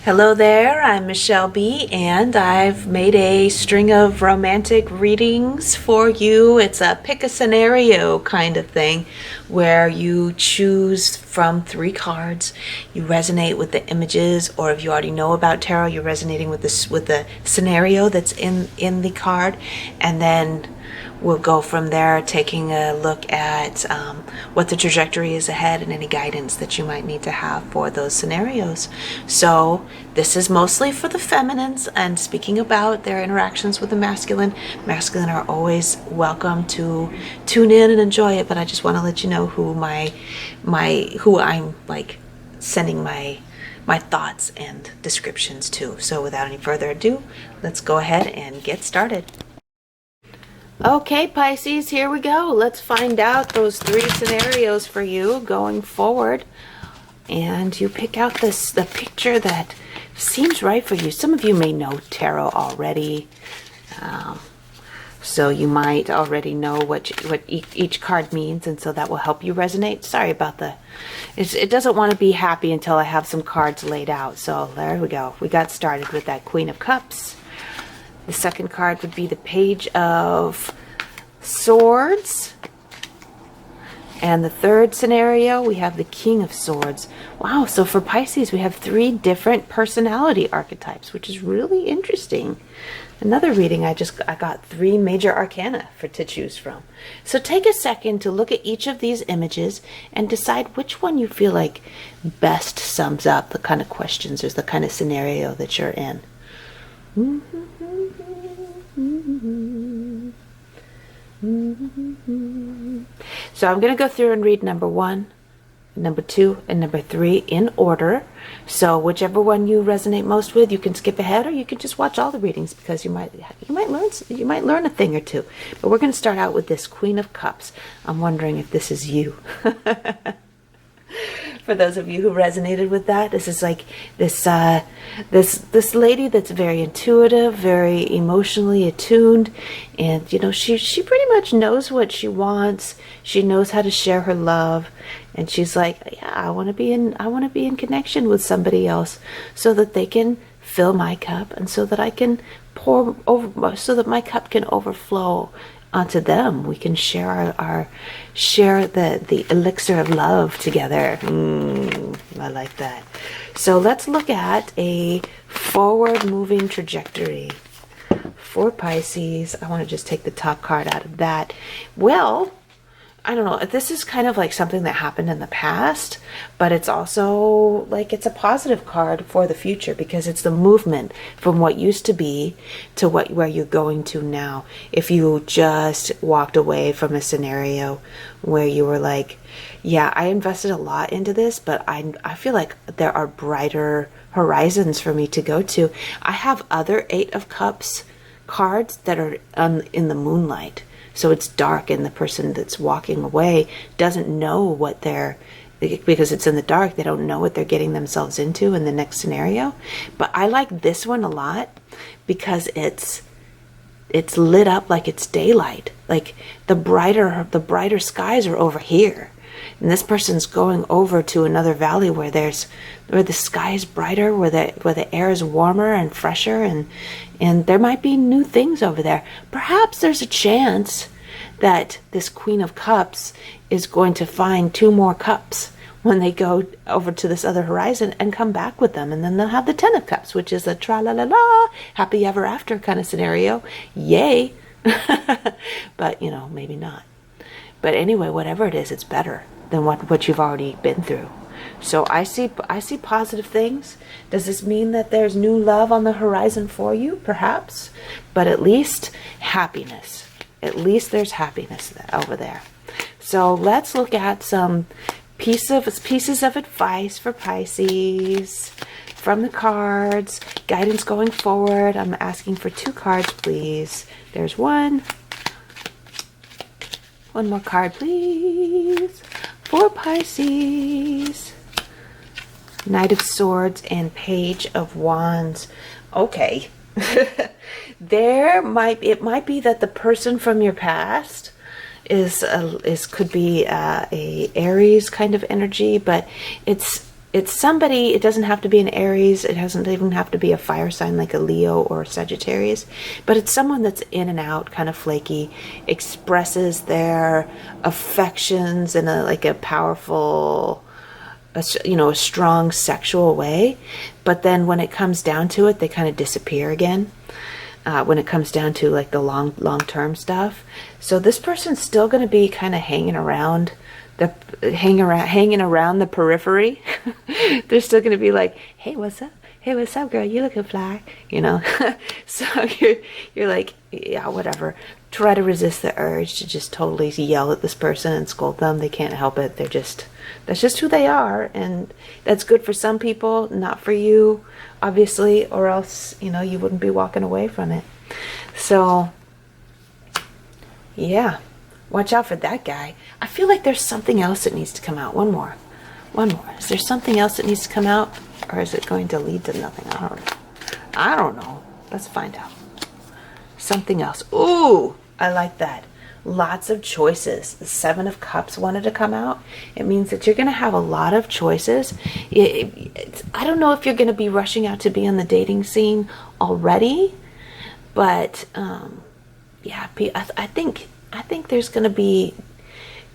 Hello there, I'm Michelle B, and I've made a string of romantic readings for you. It's a pick a scenario kind of thing where you choose from 3 cards. You resonate with the images, or if you already know about tarot, you're resonating with the scenario that's in the card, and then we'll go from there, taking a look at what the trajectory is ahead and any guidance that you might need to have for those scenarios. So this is mostly for the feminines, and speaking about their interactions with the masculine are always welcome to tune in and enjoy it, but I just want to let you know who who I'm like sending my thoughts and descriptions to. So without any further ado, let's go ahead and get started. Okay, Pisces, here we go. Let's find out those 3 scenarios for you going forward. And you pick out the picture that seems right for you. Some of you may know tarot already. So you might already know what each card means, and so that will help you resonate. Sorry about it doesn't want to be happy until I have some cards laid out. So there we go. We got started with that Queen of Cups. The second card would be the Page of Swords. And the third scenario, we have the King of Swords. Wow, so for Pisces, we have 3 different personality archetypes, which is really interesting. Another reading, I got 3 major arcana to choose from. So take a second to look at each of these images and decide which one you feel like best sums up the kind of questions or the kind of scenario that you're in. So I'm going to go through and read number 1, number 2, and number 3 in order. So whichever one you resonate most with, you can skip ahead, or you can just watch all the readings, because you might learn a thing or two. But we're going to start out with this Queen of Cups. I'm wondering if this is you. For those of you who resonated with that, this is like this lady that's very intuitive, very emotionally attuned, and she pretty much knows what she wants. She knows how to share her love, and she's like, yeah, I want to be in connection with somebody else, so that they can fill my cup, and so that I can pour over, so that my cup can overflow onto them. We can share the elixir of love together. I like that. So let's look at a forward moving trajectory for Pisces. I want to just take the top card out of that. Well, I don't know, this is kind of like something that happened in the past, but it's also like it's a positive card for the future, because it's the movement from what used to be to where you're going to now. If you just walked away from a scenario where you were like, yeah, I invested a lot into this, but I feel like there are brighter horizons for me to go to. I have other 8 of Cups cards that are in the moonlight. So it's dark, and the person that's walking away doesn't know because it's in the dark, they don't know what they're getting themselves into in the next scenario. But I like this one a lot because it's lit up like it's daylight. Like the brighter skies are over here. And this person's going over to another valley where the sky is brighter, where the air is warmer and fresher, and there might be new things over there. Perhaps there's a chance that this Queen of Cups is going to find 2 more cups when they go over to this other horizon and come back with them. And then they'll have the 10 of Cups, which is a tra-la-la-la, happy ever after kind of scenario. Yay! But, maybe not. But anyway, whatever it is, it's better than what you've already been through. So I see positive things. Does this mean that there's new love on the horizon for you? Perhaps. But at least happiness. At least there's happiness over there. So let's look at some pieces of advice for Pisces from the cards. Guidance going forward. I'm asking for 2 cards, please. There's 1. One more card, please. For Pisces. Knight of Swords and Page of Wands. Okay. It might be that the person from your past could be a Aries kind of energy, but it's it's somebody, it doesn't have to be an Aries, it doesn't even have to be a fire sign like a Leo or a Sagittarius, but it's someone that's in and out, kind of flaky, expresses their affections in a like a powerful, a strong sexual way, but then when it comes down to it, they kind of disappear again. When it comes down to like the long-term stuff. So this person's still going to be kind of hanging around the periphery. They're still going to be like, hey, what's up? Hey, what's up, girl? You looking fly, So you're like, yeah, whatever. Try to resist the urge to just totally yell at this person and scold them. They can't help it. That's just who they are, and that's good for some people, not for you, obviously, or else, you wouldn't be walking away from it. So, yeah, watch out for that guy. I feel like there's something else that needs to come out. One more. Is there something else that needs to come out, or is it going to lead to nothing? I don't know. Let's find out. Something else. Ooh, I like that. Lots of choices. The 7 of Cups wanted to come out. It means that you're going to have a lot of choices. I don't know if you're going to be rushing out to be on the dating scene already, but yeah, I think there's going to be,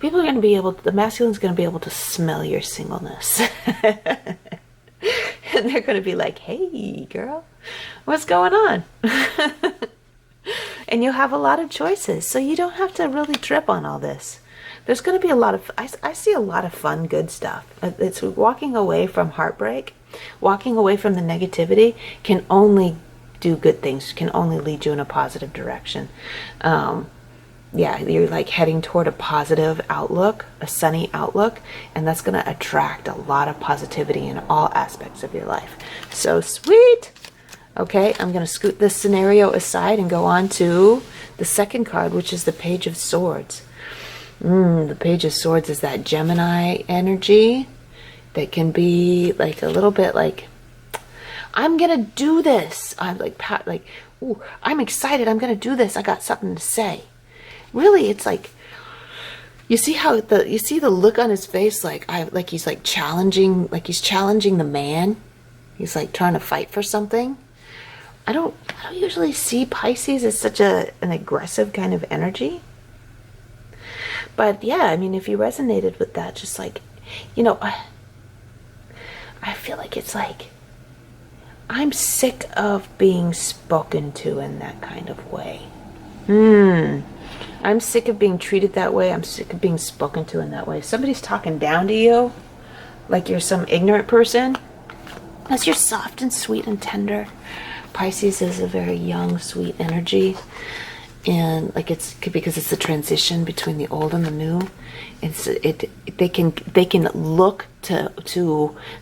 people are going to be able, the masculine's going to be able to smell your singleness. And they're going to be like, hey, girl, what's going on? And you'll have a lot of choices, so you don't have to really trip on all this. There's going to be a lot of, I see a lot of fun, good stuff. It's walking away from heartbreak, walking away from the negativity can only do good things, can only lead you in a positive direction. Yeah, you're like heading toward a positive outlook, a sunny outlook, and that's going to attract a lot of positivity in all aspects of your life. So sweet. Okay, I'm going to scoot this scenario aside and go on to the second card, which is the Page of Swords. The Page of Swords is that Gemini energy that can be like a little bit like, I'm going to do this. I'm like, ooh, I'm excited. I'm going to do this. I got something to say. Really, it's like, you see the look on his face, like he's like challenging, like he's challenging the man. He's like trying to fight for something. I don't usually see Pisces as such an aggressive kind of energy. But yeah, I mean, if you resonated with that, just like, I feel like it's like, I'm sick of being spoken to in that kind of way. I'm sick of being treated that way. I'm sick of being spoken to in that way. If somebody's talking down to you, like you're some ignorant person, unless you're soft and sweet and tender. Pisces is a very young, sweet energy, and like it's because it's the transition between the old and the new. They can look to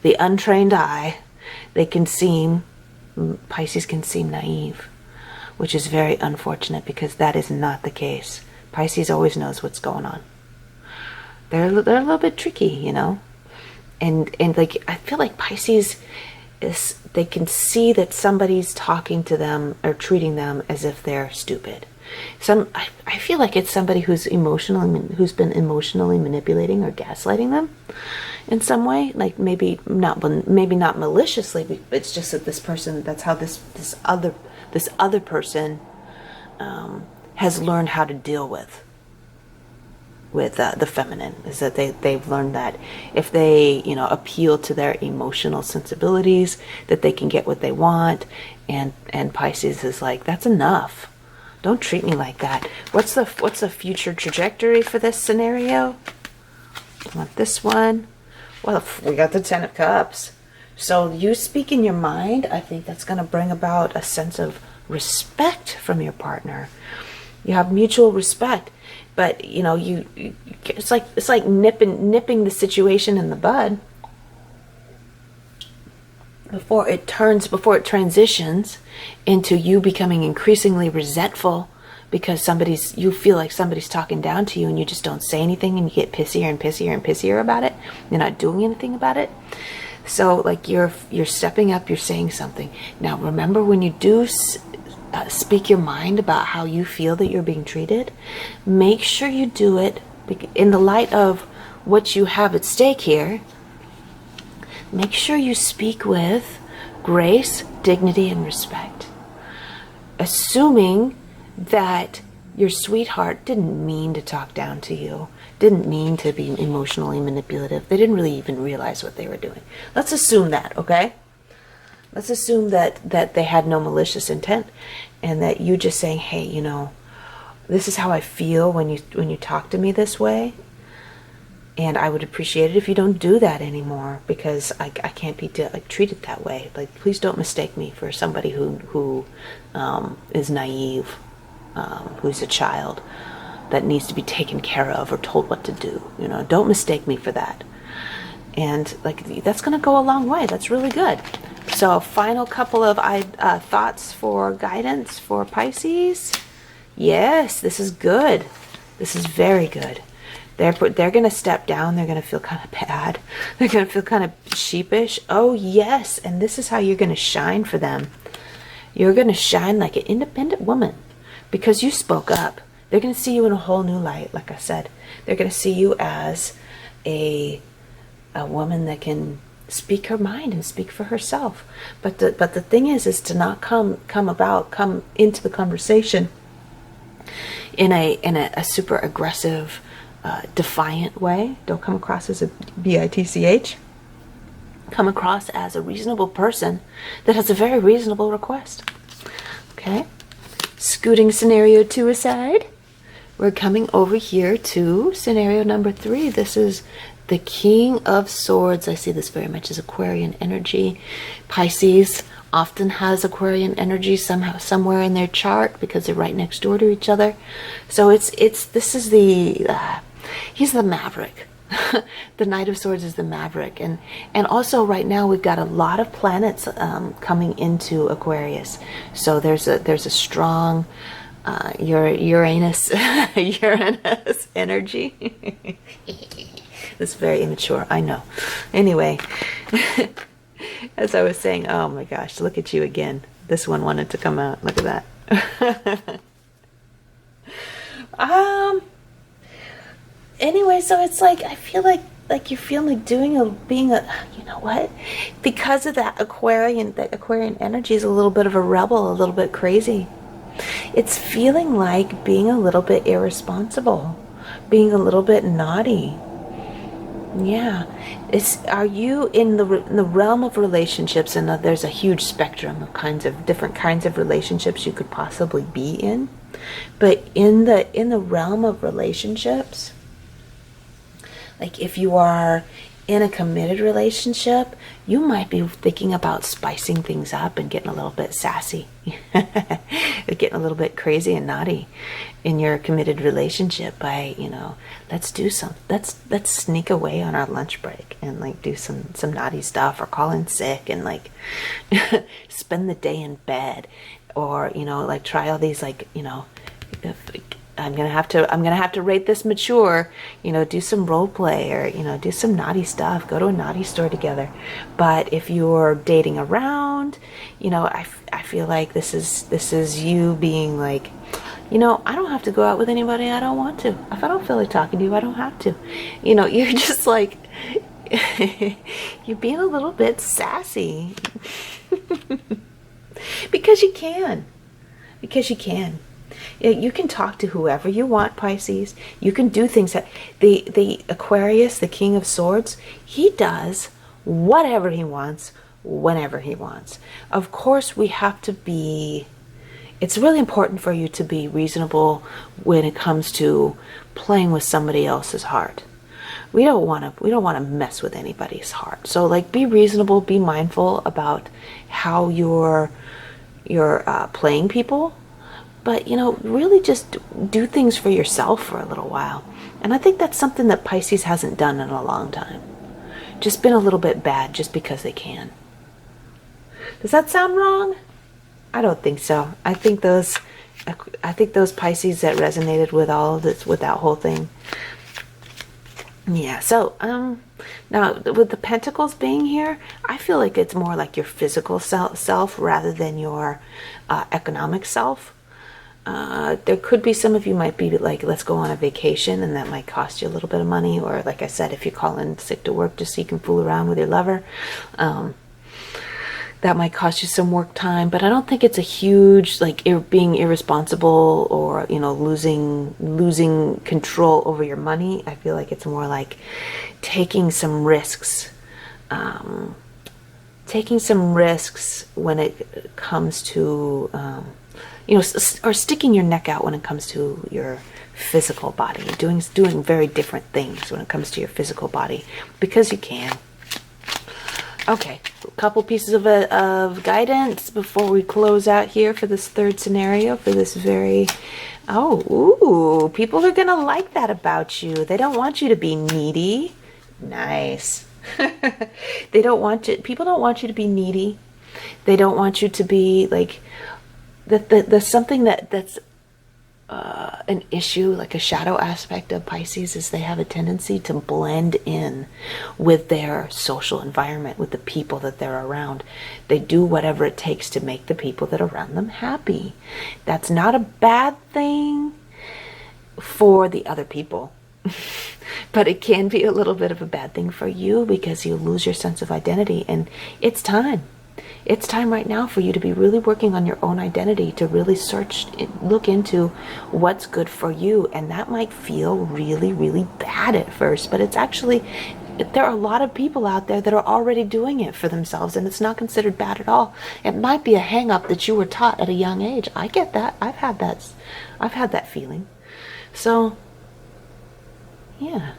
the untrained eye. Pisces can seem naive, which is very unfortunate because that is not the case. Pisces always knows what's going on. They're a little bit tricky, and like I feel like Pisces is, they can see that somebody's talking to them or treating them as if they're stupid. I feel like it's somebody who's been emotionally manipulating or gaslighting them in some way. Like maybe not maliciously, but it's just that this person, that's how this other person has learned how to deal with the feminine, is that they've learned that if they appeal to their emotional sensibilities, that they can get what they want, and Pisces is like, that's enough, don't treat me like that. What's the future trajectory for this scenario? I want this one. Well, we got the 10 of Cups, so you speak in your mind. I think that's going to bring about a sense of respect from your partner. You have mutual respect. But it's like nipping the situation in the bud before it transitions into you becoming increasingly resentful because you feel like somebody's talking down to you and you just don't say anything, and you get pissier and pissier and pissier about it. You're not doing anything about it. So like you're stepping up, you're saying something. Now remember, when you do speak your mind about how you feel that you're being treated, make sure you do it in the light of what you have at stake here. make sure you speak with grace, dignity, and respect. Assuming that your sweetheart didn't mean to talk down to you, didn't mean to be emotionally manipulative. They didn't really even realize what they were doing. Let's assume that, okay? Let's assume that they had no malicious intent, and that you just saying, hey, you know, this is how I feel when you talk to me this way, and I would appreciate it if you don't do that anymore, because I can't be treated that way. Like, please don't mistake me for somebody who is naive, who's a child that needs to be taken care of or told what to do. You know, don't mistake me for that. And like, that's going to go a long way. That's really good. So, final couple of thoughts for guidance for Pisces. Yes, this is good. This is very good. They're going to step down. They're going to feel kind of bad. They're going to feel kind of sheepish. Oh, yes. And this is how you're going to shine for them. You're going to shine like an independent woman because you spoke up. They're going to see you in a whole new light, like I said. They're going to see you as a woman that can speak her mind and speak for herself. But the thing is to not come into the conversation in a super aggressive, defiant way. Don't come across as a bitch. Come across as a reasonable person that has a very reasonable request. Okay? Scooting scenario 2 aside, we're coming over here to scenario number 3. This is the King of Swords. I see this very much as Aquarian energy. Pisces often has Aquarian energy somewhere in their chart because they're right next door to each other. So this is he's the maverick. The Knight of Swords is the maverick, and also right now we've got a lot of planets coming into Aquarius. So there's a strong Uranus energy. It's very immature, I know. Anyway, as I was saying, oh my gosh, look at you again. This one wanted to come out. Look at that. Anyway, so it's like, I feel like you feel like being a, you know what? Because of that Aquarian energy is a little bit of a rebel, a little bit crazy. It's feeling like being a little bit irresponsible, being a little bit naughty. Yeah. Are you in the realm of relationships, and there's a huge spectrum of different kinds of relationships you could possibly be in. But in the realm of relationships, like if you are in a committed relationship, you might be thinking about spicing things up and getting a little bit sassy, getting a little bit crazy and naughty in your committed relationship by, let's sneak away on our lunch break and like do some naughty stuff, or call in sick and like spend the day in bed, or like try all these I'm gonna have to rate this mature, do some role play, or do some naughty stuff, go to a naughty store together. But if you're dating around, I feel like this is you being like, I don't have to go out with anybody I don't want to. If I don't feel like talking to you, I don't have to. You're just like you're being a little bit sassy because you can. You can talk to whoever you want, Pisces. You can do things that the Aquarius, the King of Swords, he does whatever he wants, whenever he wants. Of course, it's really important for you to be reasonable when it comes to playing with somebody else's heart. We don't want to mess with anybody's heart. So like, be reasonable, be mindful about how you're playing people. But, really just do things for yourself for a little while. And I think that's something that Pisces hasn't done in a long time. Just been a little bit bad just because they can. Does that sound wrong? I don't think so. I think those Pisces that resonated with all of this, with that whole thing. Yeah, so, now with the Pentacles being here, I feel like it's more like your physical self rather than your economic self. There could be some of you might be like, let's go on a vacation, and that might cost you a little bit of money. Or like I said, if you call in sick to work just so you can fool around with your lover, that might cost you some work time. But I don't think it's a huge, like, being irresponsible or, you know, losing control over your money. I feel like it's more like taking some risks. Taking some risks when it comes to, you know, or sticking your neck out when it comes to your physical body. Doing very different things when it comes to your physical body, because you can. Okay, a couple pieces of guidance before we close out here for this third scenario, for this very... ooh, people are gonna like that about you. They don't want you to be needy. Nice. They don't want you, people don't want you to be needy. They don't want you to be like, there's something that's an issue, like a shadow aspect of Pisces, is they have a tendency to blend in with their social environment, with the people that they're around. They do whatever it takes to make the people that are around them happy. That's not a bad thing for the other people. But it can be a little bit of a bad thing for you, because you lose your sense of identity. And it's time. It's time right now for you to be really working on your own identity, to really look into what's good for you. And that might feel really, really bad at first, but it's actually, there are a lot of people out there that are already doing it for themselves, and it's not considered bad at all. It might be a hang-up that you were taught at a young age. I get that. I've had that feeling. So, yeah.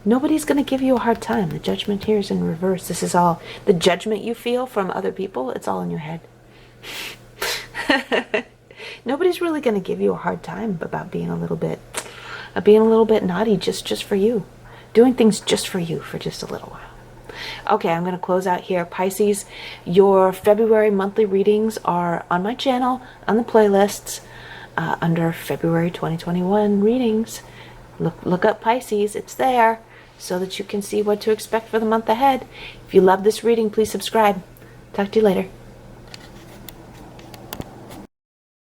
Nobody's going to give you a hard time. The judgment here is in reverse. This is all, the judgment you feel from other people, it's all in your head. Nobody's really going to give you a hard time about being a little bit naughty just for you. Doing things just for you for just a little while. Okay, I'm going to close out here. Pisces, your February monthly readings are on my channel, on the playlists, under February 2021 readings. Look up Pisces. It's there, so that you can see what to expect for the month ahead. If you love this reading, please subscribe. Talk to you later.